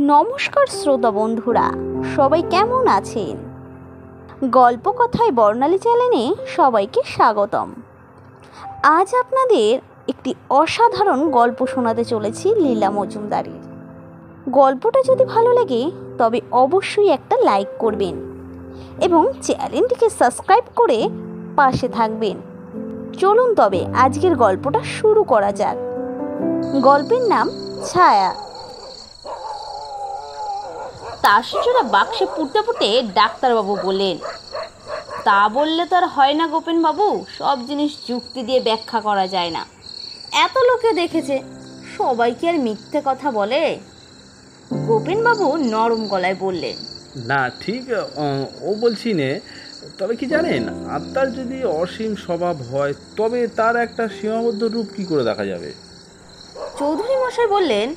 নমস্কার শ্রোতা বন্ধুরা, সবাই কেমন আছেন? গল্প কথায় বর্ণালী চ্যানেলে সবাইকে স্বাগতম। আজ আপনাদের একটি অসাধারণ গল্প শোনাতে চলেছি লীলা মজুমদারের। গল্পটা যদি ভালো লাগে তবে অবশ্যই একটা লাইক করবেন এবং চ্যানেলটিকে সাবস্ক্রাইব করে পাশে থাকবেন। চলুন তবে আজকের গল্পটা শুরু করা যাক। গল্পের নাম ছায়া। তাসজোড়া বাক্সে পুড়তে পুড়তে ডাক্তারবাবু বললেন, তা বললে তো আর হয় না গোপেনবাবু, সব জিনিস যুক্তি দিয়ে ব্যাখ্যা করা যায় না। এত লোকে দেখেছে, সবাই কি আর মিথ্যে কথা বলে? গোপেনবাবু নরম গলায় বললেন, না ঠিক ও বলছি নে, তবে কি জানেন, আত্মার যদি অসীম স্বভাব হয় তবে তার একটা সীমাবদ্ধ রূপ কি করে দেখা যাবে? চৌধুরী মশাই বললেন,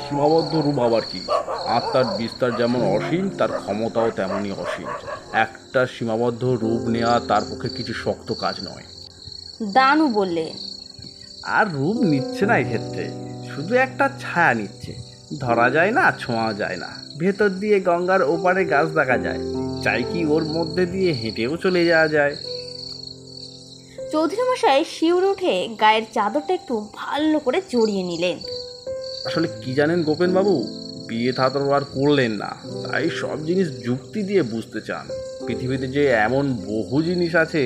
সীমাবদ্ধ রূপ আবার কি? আত্মার বিস্তার যেমন অসীম, তার ক্ষমতাও তেমনই অসীম। একটা সীমাবদ্ধ রূপ নেওয়া তার পক্ষে কিছু শক্ত কাজ নয়। দানু বললেন, আর রূপ নিচ্ছে না এক্ষেত্রে, শুধু একটা ছায়া নিচ্ছে। ধরা যায় না, ছোঁয়া যায় না। ভেতর দিয়ে গঙ্গার ওপারে গাছ দেখা যায়, চাই কি ওর মধ্যে দিয়ে হেঁটেও চলে যাওয়া যায়। চৌধুরী মশাই শিউরে উঠে গায়ের চাদরটা একটু ভালো করে জড়িয়ে নিলেন। আসলে কি জানেন গোপেনবাবু, বিয়ে থাতো আর করলেন না, তাই সব জিনিস যুক্তি দিয়ে বুঝতে চান। পৃথিবীতে যে এমন বহু জিনিস আছে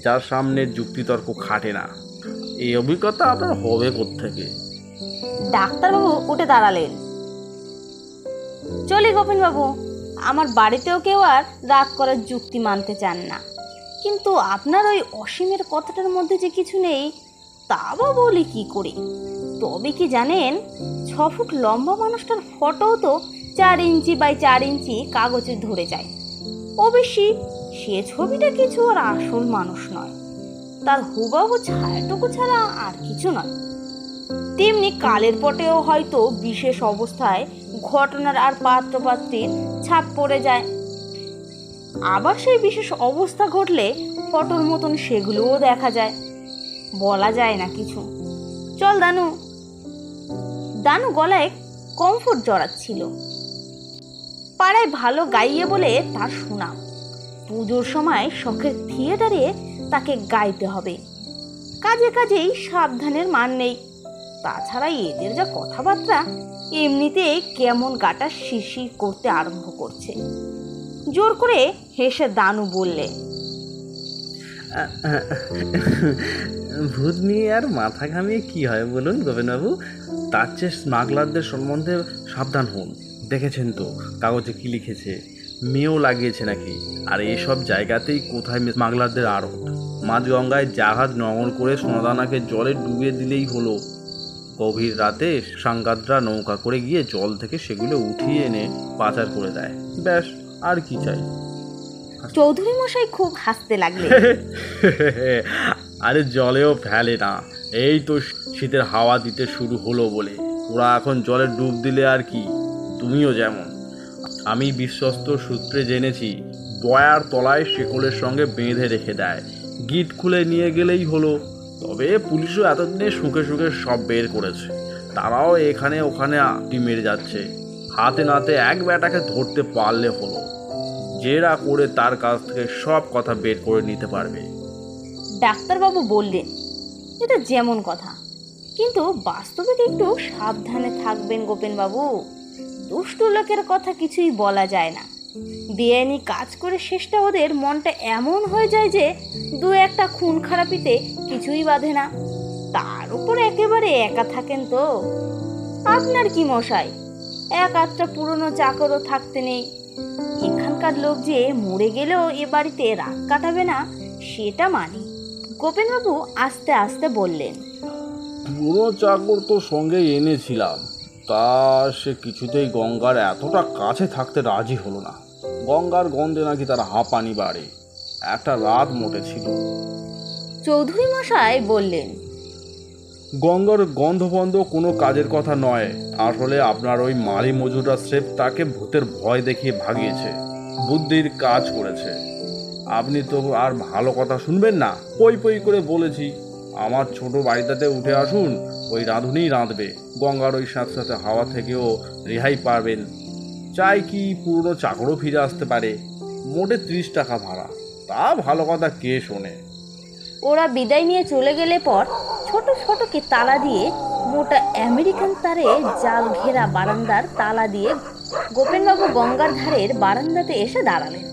যার সামনে যুক্তিতর্ক খাটে না। এই অভিজ্ঞতা আপনার হবে কোত্থেকে? ডাক্তারবাবু উঠে দাঁড়ালেন। চলি গোপেনবাবু, আমার বাড়িতেও কেউ আর রাত করার যুক্তি মানতে চান না, কিন্তু আপনার ওই অসীমের কথাটার মধ্যে যে কিছু নেই তা বা বলি কি করে? তবে কি জানেন, 6 ফুট লম্বা মানুষটার ফটো তো 4 ইঞ্চি বাই 4 ইঞ্চি কাগজে ধরে যায়। অবশ্যই সে ছবিটা কিছু আর আসল মানুষ নয়, তার হুবহু ছায়াটুকু ছাড়া আর কিছু নয়। তেমনি কালের পটেও হয়তো বিশেষ অবস্থায় ঘটনার আর পাত্রপাত্রীর ছাপ পড়ে যায়। আবার সেই বিশেষ অবস্থা ঘটলে ফটোর মতন সেগুলোও দেখা যায়। বলা যায় না কিছু। চল দানু। দানু গলায় কমফোর্ট জড়াচ্ছিল। পাড়ায় ভালো গাইয়ে বলে তার সুনাম। পুজোর সময় শখের থিয়েটারে তাকে গাইতে হবে। কাজে কাজেই সাবধানের মান নেই। তাছাড়া এদের যা কথাবার্তা, এমনিতেই কেমন গাটা শিরশির করতে আরম্ভ করছে। জোর করে হেসে দানু বললে, ভূত নিয়ে আর মাথা ঘামিয়ে কি হয় বলুন গোপেনবাবু? তার চেয়ে স্মাগলারদের সম্বন্ধে সাবধান হন। দেখেছেন তো কাগজে কি লিখেছে, মেয়েও লাগিয়েছে নাকি। আর এসব জায়গাতেই কোথায় স্মাগলারদের আড়ত। মাঝগঙ্গায় জাহাজ নঙর করে সোনাদানাকে জলে ডুবিয়ে দিলেই হলো। গভীর রাতে সাংগাদরা নৌকা করে গিয়ে জল থেকে সেগুলো উঠিয়ে এনে পাচার করে দেয়। ব্যাস, আর কি চাই? চৌধুরী মশাই খুব হাসতে লাগলেন। আরে জলেও ফেলে না, এই তো শীতের হাওয়া দিতে শুরু হলো বলে। ওরা এখন জলে ডুব দিলে আর কি। তুমিও যেমন। আমি বিশ্বস্ত সূত্রে জেনেছি, বয়ার তলায় শেকলের সঙ্গে বেঁধে রেখে দেয়, গিট খুলে নিয়ে গেলেই হলো। তবে পুলিশও এতদিনে শুকে শুকে সব বের করেছে। তারাও এখানে ওখানে আটি মেরে যাচ্ছে। হাতে নাতে এক বেটাকে ধরতে পারলে হলো। জেরা করে তার কাছ থেকে সব কথা বের করে নিতে পারবে। ডাক্তারবাবু বললেন, এটা যেমন কথা, কিন্তু বাস্তবে একটু সাবধানে থাকবেন গোপেনবাবু। দুষ্টু লোকের কথা কিছুই বলা যায় না। বেআইনি কাজ করে শেষটা ওদের মনটা এমন হয়ে যায় যে 2-1টা খুন খারাপিতে কিছুই বাধে না। তার উপর একেবারে একা থাকেন তো। আপনার কি মশাই, 1-8টা পুরনো চাকরও থাকতে নেই। এখানকার লোক যে মরে গেলেও এ বাড়িতে রাত কাটাবে না সেটা মানি। গোপেনবাবু আস্তে আস্তে বললেন, পুরো চাকর তো সঙ্গে এনেছিলাম, তা সে কিছুতেই গঙ্গার এতটা কাছে থাকতে রাজি হলো না। গঙ্গার গন্ধে নাকি তার হাঁপানি বাড়ে। একটা রাত মোটে ছিল। চৌধুরী মশাই বললেন, গঙ্গার গন্ধ কোনো কাজের কথা নয়। আসলে আপনার ওই মালি মজুরা স্রেফ তাকে ভূতের ভয় দেখিয়ে ভাগিয়েছে, বুদ্ধির কাজ করেছে। আপনি তো আর ভালো কথা শুনবেন না। পই পই করে বলেছি, আমার ছোট বাড়িটাতে উঠে আসুন, ওই রাঁধুনিই রাঁধবে। গঙ্গার ওই সাথে সাথে হাওয়া থেকেও রেহাই পাবেন। চাই কি পুরনো চাকরও ফিরে আসতে পারে। মোটে 30 টাকা ভাড়া, তা ভালো কথা কে শোনে। ওরা বিদায় নিয়ে চলে গেলে পর ছোট ছোট কি তালা দিয়ে মোটা আমেরিকান তারে জাল ঘেরা বারান্দার তালা দিয়ে গোপেনবাবু গঙ্গার ধারের বারান্দাতে এসে দাঁড়ালেন।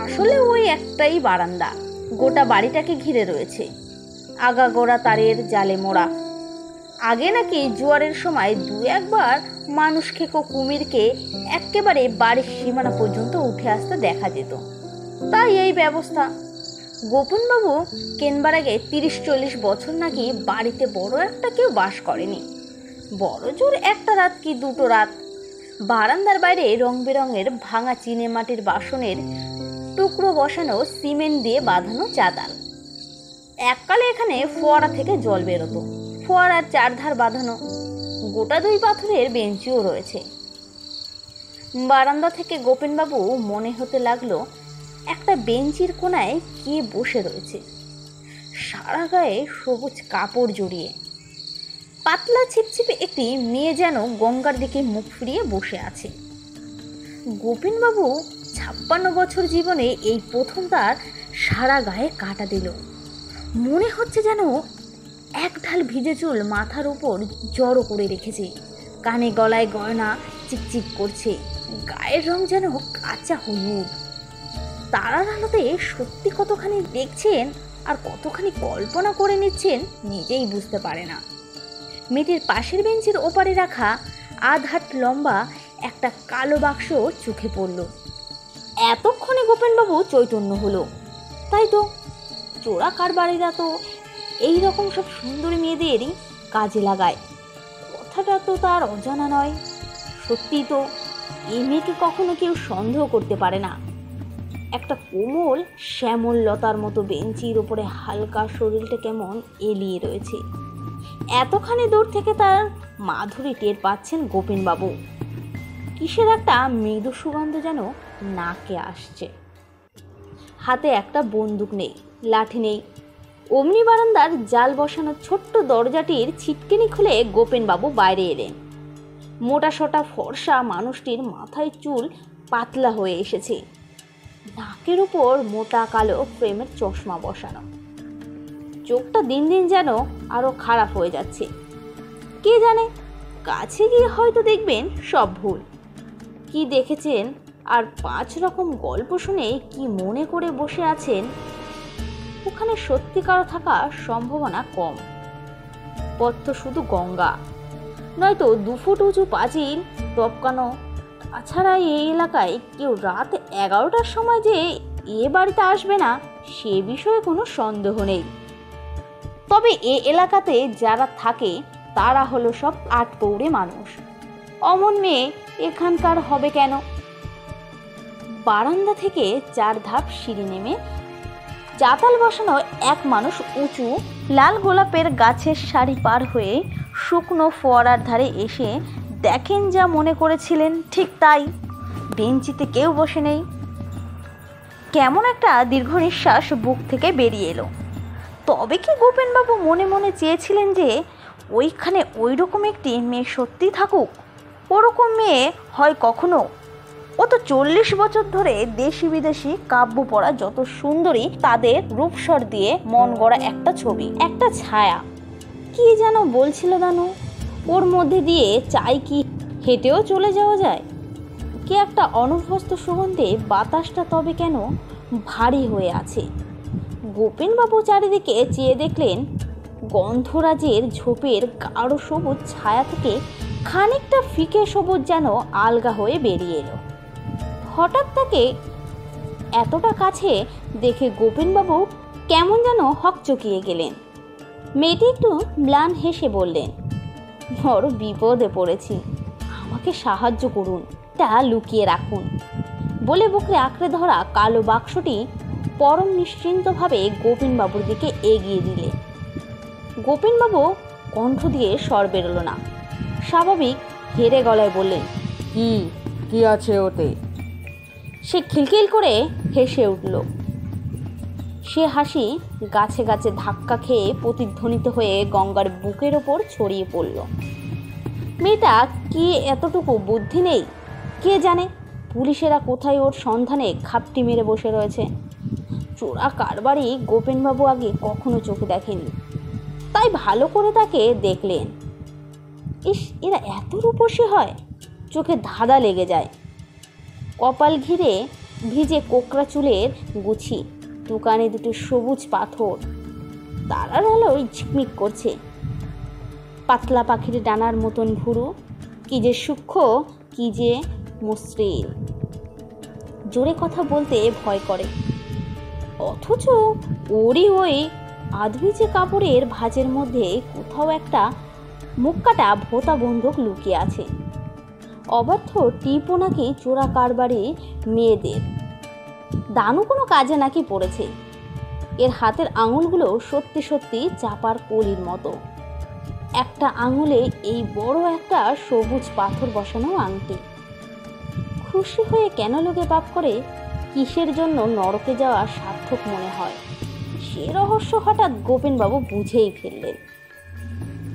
আসলে ওই একটাই বারান্দা, গোটা বাড়িটাকে ঘিরে রয়েছে আগাগোড়া তারের জালে মোড়া। আগে নাকি জোয়ারের সময় 2-1 মানুষ খেকো কুমিরকে একেবারে বাড়ির সীমানা পর্যন্ত উঠে আসতে দেখা যেত, তাই এই ব্যবস্থা। গোপনবাবু কেনবার আগে 30-40 বছর নাকি বাড়িতে বড় একটা কেউ বাস করেনি। বড় জোর একটা রাত কি 2টো রাত। বারান্দার বাইরে রং বেরঙের ভাঙা চিনে মাটির বাসনের টুকরো বসানো সিমেন্ট দিয়ে বাঁধানো চাতাল। এককালে এখানে ফোয়ারা থেকে জল বেরোতো, ফোয়ারার চারধার বাঁধানো গোটা 2 পাথরের বেঞ্চিও রয়েছে। বারান্দা থেকে গোপেনবাবু মনে হতে লাগলো একটা বেঞ্চির কোনায় কে বসে রয়েছে, সারা গায়ে সবুজ কাপড় জড়িয়ে। পাতলা ছিপছিপে একটি মেয়ে যেন গঙ্গার দিকে মুখ ফিরিয়ে বসে আছে। গোপেনবাবু 56 বছর জীবনে এই প্রথম তার সারা গায়ে কাটা দিল। মনে হচ্ছে যেন এক ঢাল ভিজে চুল মাথার উপর জড়ো করে রেখেছে। কানে গলায় গয়না চিকচিক করছে, গায়ের রং যেন কাঁচা হলুদ। তারার আলোতে সত্যি কতখানি দেখছেন আর কতখানি কল্পনা করে নিচ্ছেন নিজেই বুঝতে পারে না। মেয়েটির পাশের বেঞ্চের ওপারে রাখা 1.5 হাত লম্বা একটা কালো বাক্স চোখে পড়ল। এতক্ষণে গোপেনবাবু চৈতন্য হলো। তাই তো, চোরা কারবারিরা তো এইরকম সব সুন্দরী মেয়েদেরই কাজে লাগায়, কথাটা তো তার অজানা নয়। সত্যি তো, এই মেয়েকে কখনো কেউ সন্দেহ করতে পারে না। একটা কোমল শ্যামল লতার মতো বেঞ্চির ওপরে হালকা শরীরটা কেমন এলিয়ে রয়েছে। এতখানি দূর থেকে তার মাধুরী টের পাচ্ছেন গোপেনবাবু। কিসের একটা মৃদু সুগন্ধ যেন নাকে আসছে। হাতে একটা বন্দুক নেই, লাঠি নেই। অমনি বারান্দার জাল বসানো ছোট্ট দরজাটির ছিটকিনি খুলে গোপেনবাবু বাইরে এলেন। মোটা সোটা ফর্সা মানুষটির মাথায় চুল পাতলা হয়ে এসেছে, নাকের উপর মোটা কালো ফ্রেমের চশমা বসানো। চোখটা দিন দিন যেন আরো খারাপ হয়ে যাচ্ছে। কে জানে, কাছে গিয়ে হয়তো দেখবেন সব ভুল। কি দেখেছেন আর 5 রকম গল্প শুনে কি মনে করে বসে আছেন, ওখানে সত্যিকার থাকার সম্ভাবনা কম। পথ তো শুধু গঙ্গা, নয়তো 2 ফুট উঁচু পাঁচিল টপকানো। তাছাড়া এই এলাকায় কেউ রাত 11টার সময় যে এ বাড়িতে আসবে না সে বিষয়ে কোনো সন্দেহ নেই। তবে এ এলাকাতে যারা থাকে তারা হলো সব আটপৌরে মানুষ। অমন মেয়ে এখানকার হবে কেন? বারান্দা থেকে 4 ধাপ সিঁড়ি নেমে চাতাল বসানো এক মানুষ উঁচু লাল গোলাপের গাছের সারি পার হয়ে শুকনো ফোয়ারার ধারে এসে দেখেন যা মনে করেছিলেন ঠিক তাই, বেঞ্চিতে কেউ বসে নেই। কেমন একটা দীর্ঘ নিঃশ্বাস বুক থেকে বেরিয়ে এলো। তবে কি গোপেনবাবু মনে মনে চেয়েছিলেন যে ওইখানে ওই রকম একটি মেয়ে সত্যি থাকুক? ওরকম মেয়ে হয় কখনো? ও তো 40 বছর ধরে দেশি বিদেশি কাব্য পড়া যত সুন্দরী তাদের রূপস্বর দিয়ে মন গড়া একটা ছবি, একটা ছায়া। কি যেন বলছিল দানু, ওর মধ্যে দিয়ে চাই কি হেঁটেও চলে যাওয়া যায়। কি একটা অনভ্যস্ত সুগন্ধে বাতাসটা তবে কেন ভারী হয়ে আছে। গোপেনবাবু চারিদিকে চেয়ে দেখলেন গন্ধরাজের ঝোপের গাঢ় সবুজ ছায়া থেকে খানিকটা ফিকে সবুজ যেন আলগা হয়ে বেরিয়ে এলো। হঠাৎ তাকে এতটা কাছে দেখে গোপেনবাবু কেমন যেন হকচকিয়ে গেলেন। মেয়েটি একটু ম্লান হেসে বললেন, বড় বিপদে পড়েছি, আমাকে সাহায্য করুন, তা লুকিয়ে রাখুন। বলে বুকে আঁকড়ে ধরা কালো বাক্সটি পরম নিশ্চিন্তভাবে গোপেনবাবুর দিকে এগিয়ে দিলে। গোপেনবাবু কণ্ঠ দিয়ে স্বর বেরোলো না, স্বাভাবিক হেরে গলায় বললেন, কি আছে ওতে? সে খিলখিল করে হেসে উঠল। সে হাসি গাছে গাছে ধাক্কা খেয়ে প্রতিধ্বনিত হয়ে গঙ্গার বুকের ওপর ছড়িয়ে পড়ল। মেয়েটা কি এতটুকু বুদ্ধি নেই? কে জানে পুলিশেরা কোথায় ওর সন্ধানে খাপটি মেরে বসে রয়েছে। চোরা কারবারি গোপেনবাবু আগে কখনো চোখে দেখেনি, তাই ভালো করে তাকে দেখলেন। ইস, এরা এত রূপসী হয়, চোখে ধাঁধা লেগে যায়। কপাল ঘিরে ভিজে কোকড়া চুলের গুছি, দোকানে দুটো সবুজ পাথর, তারার আলোয় ঝিকমিক করছে। পাতলা পাখির ডানার মতন ভুরু, কি যে সূক্ষ্ম, কি যে মসৃণ। জোরে কথা বলতে ভয় করে, অথচ ওরই ওই আধভিজে কাপড়ের ভাঁজের মধ্যে কোথাও একটা মুখকাটা ভোঁতা বন্দুক লুকিয়ে আছে। অবাধ্য টিপও নাকি চোরা কারবারি মেয়েদের। দানু কোনো কাজে নাকি পড়েছে। এর হাতের আঙুলগুলো সত্যি সত্যি চাপার কলির মতো। একটা আঙুলে এই বড় একটা সবুজ পাথর বসানো আংটি। খুশি হয়ে কেন লোকে পাপ করে, কিসের জন্য নরকে যাওয়া সার্থক মনে হয়, সে রহস্য হঠাৎ গোপেনবাবু বুঝেই ফেললেন।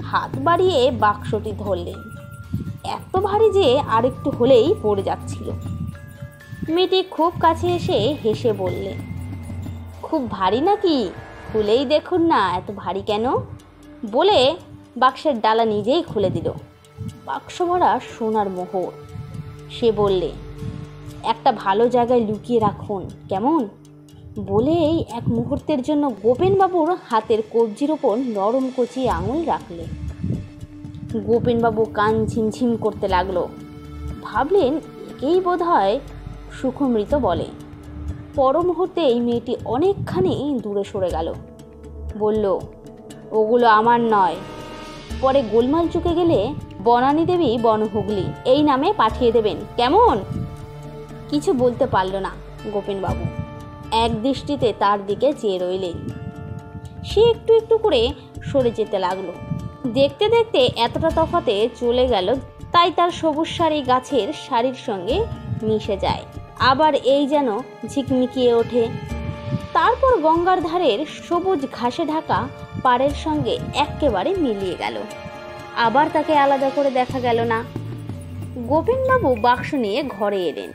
হাত বাড়িয়ে বাক্সটি ধরলেন, এত ভারী যে আরেকটু হলেই পড়ে যাচ্ছিল। মেয়েটি খুব কাছে এসে হেসে বললে, খুব ভারী নাকি? খুলেই দেখুন না, এত ভারী কেন? বলে বাক্সের ডালা নিজেই খুলে দিল। বাক্স ভরা সোনার মোহর। সে বললে, একটা ভালো জায়গায় লুকিয়ে রাখুন কেমন? বলেই এক মুহূর্তের জন্য গোপেনবাবুর হাতের কবজির ওপর নরম কচি আঙুল রাখলে। গোপেনবাবু কান ঝিমঝিম করতে লাগলো। ভাবলেন, একেই বোধ হয় সুখমৃত বলে। পর মুহূর্তে এই মেয়েটি অনেকখানি দূরে সরে গেল। বলল, ওগুলো আমার নয়। পরে গোলমাল চুকে গেলে বনানী দেবী বনহুগলি এই নামে পাঠিয়ে দেবেন কেমন? কিছু বলতে পারল না গোপেনবাবু। এক দৃষ্টিতে তার দিকে চেয়ে রইলেন। সে একটু একটু করে সরে যেতে লাগলো। দেখতে দেখতে এতটা তফাতে চলে গেল, তাই তার সবুজ শাড়ি গাছের শাড়ির সঙ্গে মিশে যায়, আবার এই যেন ঝিকমিকিয়ে ওঠে। তারপর গঙ্গার ধারের সবুজ ঘাসে ঢাকা পাড়ের সঙ্গে একেবারে মিলিয়ে গেল। আবার তাকে আলাদা করে দেখা গেল না। গোপেনবাবু বাক্স নিয়ে ঘরে এলেন।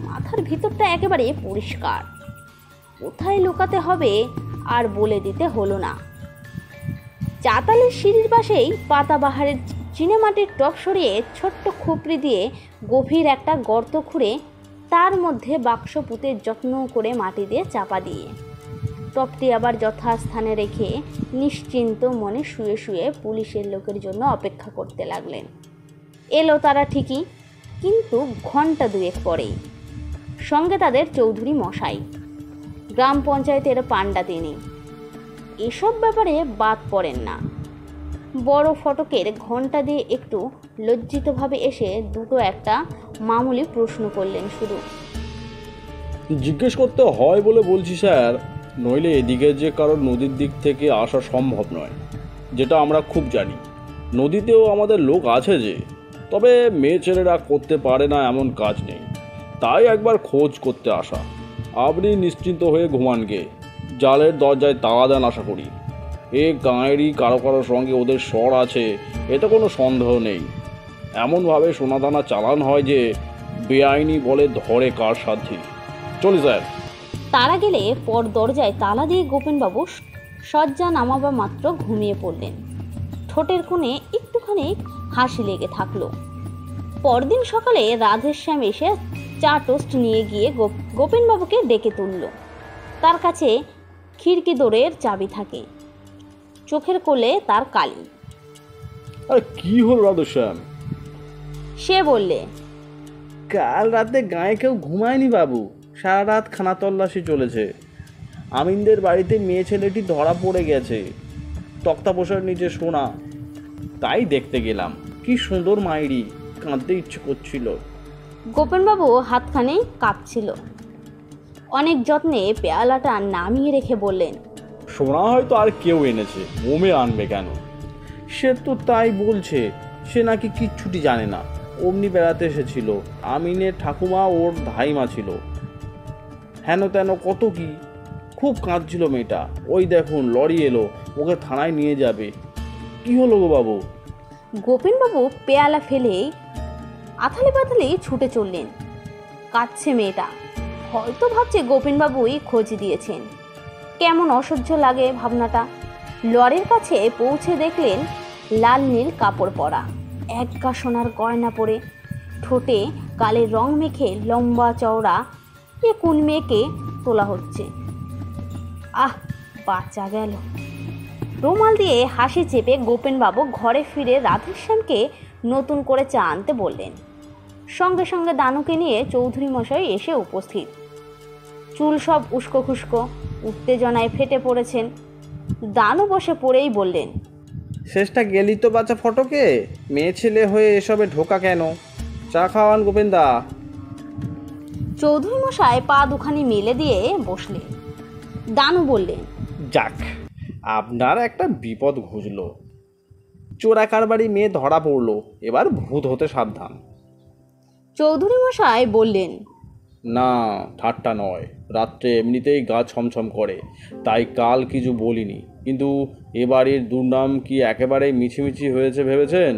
মাথার ভিতরটা একেবারে পরিষ্কার। কোথায় লুকাতে হবে আর বলে দিতে হলো না। চাতালের সিঁড়ির পাশেই পাতাবাহারের চিনেমাটির টব সরিয়ে ছোট্ট খুপড়ি দিয়ে গভীর একটা গর্ত খুঁড়ে তার মধ্যে বাক্স পুঁতে যত্ন করে মাটি দিয়ে চাপা দিয়ে টবটি আবার যথাস্থানে রেখে নিশ্চিন্ত মনে শুয়ে শুয়ে পুলিশের লোকের জন্য অপেক্ষা করতে লাগলেন। এলো তারা ঠিকই, কিন্তু ঘন্টা দুয়েক পরেই। সঙ্গে তাদের চৌধুরী মশাই, গ্রাম পঞ্চায়েতের পাণ্ডা তিনি। এসব ব্যাপারে বাদ পড়েন না। বড় ফটকের ঘন্টা দিয়ে একটু লজ্জিতভাবে এসে দুটো একটা মামুলি প্রশ্ন করলেন শুধু। জিজ্ঞেস করতে হয় বলে বলছি স্যার, নইলে এদিকে যে কারোর নদীর দিক থেকে আসা সম্ভব নয়, যেটা আমরা খুব জানি। নদীতেও আমাদের লোক আছে যে, তবে মেয়ে ছেলেরা করতে পারে না এমন কাজ নেই, তাই একবার খোঁজ করতে আসা। আপনি নিশ্চিন্ত হয়ে ঘুমান গে, জালের দরজায় তালা দেন আশা করি। এ গাঁয়েরই কারো কারোর সঙ্গে ওদের স্বর আছে, এতে কোনো সন্দেহ নেই। এমনভাবে সোনাদানা চালান হয় যে বেআইনি বলে ধরে কার সাধ্যি। চলি স্যার। তারা গেলে পর দরজায় তালা দিয়ে গোপেনবাবু শয্যা নামাবা মাত্র ঘুমিয়ে পড়লেন। ঠোঁটের কোণে একটুখানি হাসি লেগে থাকলো। পরদিন সকালে রাধেশ্যাম এসে চা টোস্ট নিয়ে গিয়ে গোপেনবাবুকে ডেকে তুলল। তার কাছে খিড়কি দোরের চাবি থাকে, চোখের কোলে তার কালি। আর কি হল রাধেশ্যাম? সে বললে, কাল রাতে গায়ে কেউ ঘুমায়নি বাবু, সারা রাত খানা তল্লাশি চলেছে। আমিনদের বাড়িতে মেয়ে ছেলেটি ধরা পড়ে গেছে, তক্তাপোষার নিচে সোনা। তাই দেখতে গেলাম। কি সুন্দর মাইরি, কাঁদতে ইচ্ছে করছিল। গোপেনবাবু হাতখানি কাঁপছিল। অনেক যত্নে পেয়ালাটা নামিয়ে রেখে বললেন, সোনা হয়তো আর কেউ এনেছে, ওমে আনবে কেন? সে তো তাই বলছে, সে নাকি কিচ্ছুটি জানে না, অমনি বেড়াতে এসেছিল। আমিনের ঠাকুমা ওর ধাইমা ছিল, হেন তেন কত কি। খুব কাঁদছিল মেয়েটা। ওই দেখুন লরি এলো, ওকে থানায় নিয়ে যাবে। কি হলো গো বাবু? গোপেনবাবু পেয়ালা ফেলেই আথালে পাথালে ছুটে চললেন। কাঁদছে মেয়েটা, হয়তো ভাবছে গোপেনবাবুই খোঁজ দিয়েছেন। কেমন অসহ্য লাগে ভাবনাটা। লরির কাছে পৌঁছে দেখলেন লাল নীল কাপড় পরা, একগা সোনার গয়না পরে, ঠোঁটে কালের রং মেখে লম্বা চওড়া এ কোন মেয়েকে তোলা হচ্ছে। আহ, বাঁচা গেল। রুমাল দিয়ে হাসি চেপে গোপেনবাবু ঘরে ফিরে রাধেশ্যামকে নতুন করে চা আনতে বললেন। সঙ্গে সঙ্গে দানুকে নিয়ে চৌধুরী মশাই এসে উপস্থিত। চুল সব উস্কো খুস্কো, উত্তেজনায় ফেটে পড়েছেন। দানু বসে পড়েই বললেন, শেষটা গেলি তো বাচ্চা ফটকে, মেয়ে ছেলে হয়ে এসবে ঢোকা কেন? চা খাওয়ান গোপেনদা। চৌধুরী মশাই পা দুখানি মেলে দিয়ে বসলেন। দানু বললেন, যাক, আপনার একটা বিপদ ঘুচলো। চোরা কারবারি মেয়ে ধরা পড়লো, এবার ভূত হতে সাবধান। চৌধুরী মশাই বললেন, না, ঠাট্টা নয়। রাত্রে এমনিতেই গা ছমছম করে, তাই কাল কিছু বলিনি। কিন্তু এবারের দুর্নাম কি একেবারেই মিছিমিছি হয়েছে ভেবেছেন?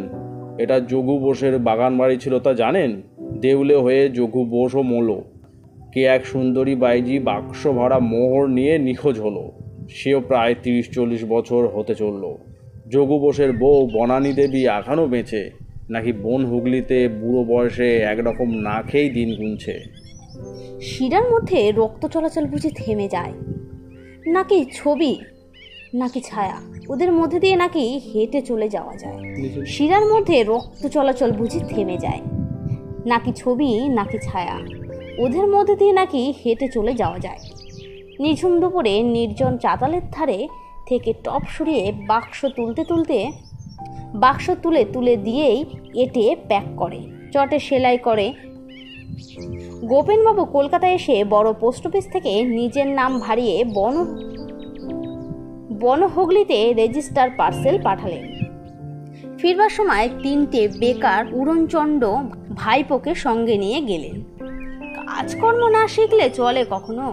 এটা যোগু বোসের বাগান বাড়ি ছিল তা জানেন? দেউলে হয়ে যোগু বোসও মলো। কে এক সুন্দরী বাইজি বাক্স ভরা মোহর নিয়ে নিখোঁজ হলো। সেও প্রায় 30-40 বছর হতে চলল। যোগু বোসের বউ বনানী দেবী এখনও বেঁচে, নাকি বন হুগলিতে বুড়ো বয়সে একরকম না খেয়েই দিন গুনছে। শিরার মধ্যে রক্ত চলাচল বুঝি থেমে যায়, নাকি ছবি নাকি ছায়া ওদের মধ্যে দিয়ে নাকি হেঁটে চলে যাওয়া যায়। শিরার মধ্যে রক্ত চলাচল বুঝি থেমে যায়, নাকি ছবি নাকি ছায়া ওদের মধ্যে দিয়ে নাকি হেঁটে চলে যাওয়া যায়। নিঝুম দুপুরে নির্জন চাতালের ধারে থেকে টপ সরিয়ে বাক্স তুলে তুলে দিয়েই এটে প্যাক করে, চটে সেলাই করে। গোপেনবাবু কলকাতায় এসে বড় পোস্ট অফিস থেকে নিজের নাম ভারিয়ে বনহুগলিতে রেজিস্টার পার্সেল পাঠালেন। ফিরবার সময় 3টে বেকার উড়নচণ্ড ভাইপোকে সঙ্গে নিয়ে গেলেন। কাজকর্ম না শিখলে চলে কখনো?